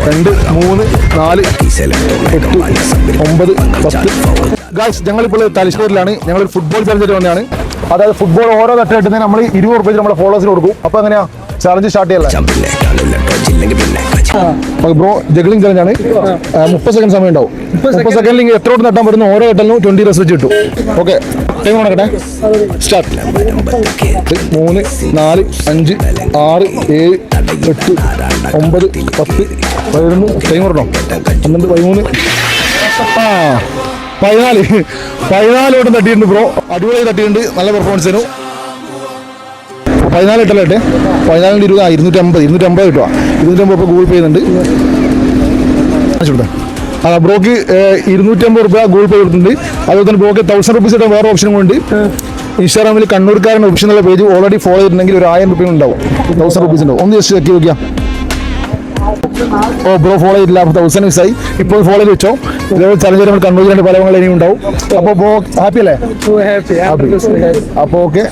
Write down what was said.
2, 3, 4, 8, 9, 10. Guys, ഞങ്ങളിപ്പോൾ തലശ്ശേരിയിലാണ്. ഞങ്ങൾ football ചലഞ്ചിട്ട് വന്നതാണ്. അതായത് ഫുട്ബോൾ ഓരോ തട്ടായിട്ട് നമ്മൾ 20 രൂപ നമ്മുടെ ഫോളോവേഴ്സിന് കൊടുക്കും. അപ്പോൾ എങ്ങനെയാ ചലഞ്ച് സ്റ്റാർട്ട് ചെയ്യല്ലേ? ബ്രോ ജഗ്ലിംഗ് ചലഞ്ചാണ്. 30 സെക്കൻഡ് സമയം ഉണ്ടാവും. 30 സെക്കൻഡിൽ എത്ര നട്ടാൻ പറ്റുന്ന ഓരോ ഘട്ടലിനും 20 റെസ് വെച്ച് കിട്ടും. ഓക്കെ, ടൈം നടക്കട്ടെ. സ്റ്റാർട്ട്. 3, 4, 5, 6, 7, 8, 9, 10, 11. ടൈം പറഞ്ഞോ. 12, 13. 14 വട്ടം തട്ടിയിട്ടുണ്ട് ബ്രോ. അടിപൊളിയായി തട്ടിയിട്ടുണ്ട്. നല്ല പെർഫോമൻസ് ആയിരുന്നു. 14 ഇട്ടല്ലേ? 14 20 250 കിട്ടുക. 250 ഇപ്പോൾ ഗൂഗിൾ പേ ചെയ്യുന്നുണ്ട്. അല്ല, ബ്രോക്ക് 250 രൂപ ഗൂഗിൾ പേ കൊടുത്തിട്ടുണ്ട്. അതുപോലെ തന്നെ ബ്രോക്ക് 1000 റുപ്പീസ് ഇട്ടാൽ വേറെ ഓപ്ഷൻ കൊണ്ട് ഇൻസ്റ്റാഗ്രാമിൽ കണ്ണൂർക്കാരൻ ഓപ്ഷൻ എന്നുള്ള പേജ് ഓൾറെഡി ഫോളോ ചെയ്തിട്ടുണ്ടെങ്കിൽ ഒരു 1000 രൂപ ഉണ്ടാവും. 1000 റുപ്പീസ് ഉണ്ടാവും. ഒന്ന് ജസ്റ്റ് ചെക്ക് നോക്കിയാൽ. ഓ, ബ്രോ ഫോളോ ചെയ്തില്ല. 1000 മിസ്സായി. ഇപ്പോൾ ഫോളോ ചെയ്ത് വെച്ചോ. ഇതേപോലെ ചലഞ്ച് നമ്മൾ കണ്ണൂർ പല ഇനിയും ഉണ്ടാവും. അപ്പോൾ ബ്രോ ഹാപ്പി അല്ലേ? അപ്പോൾ ഓക്കെ.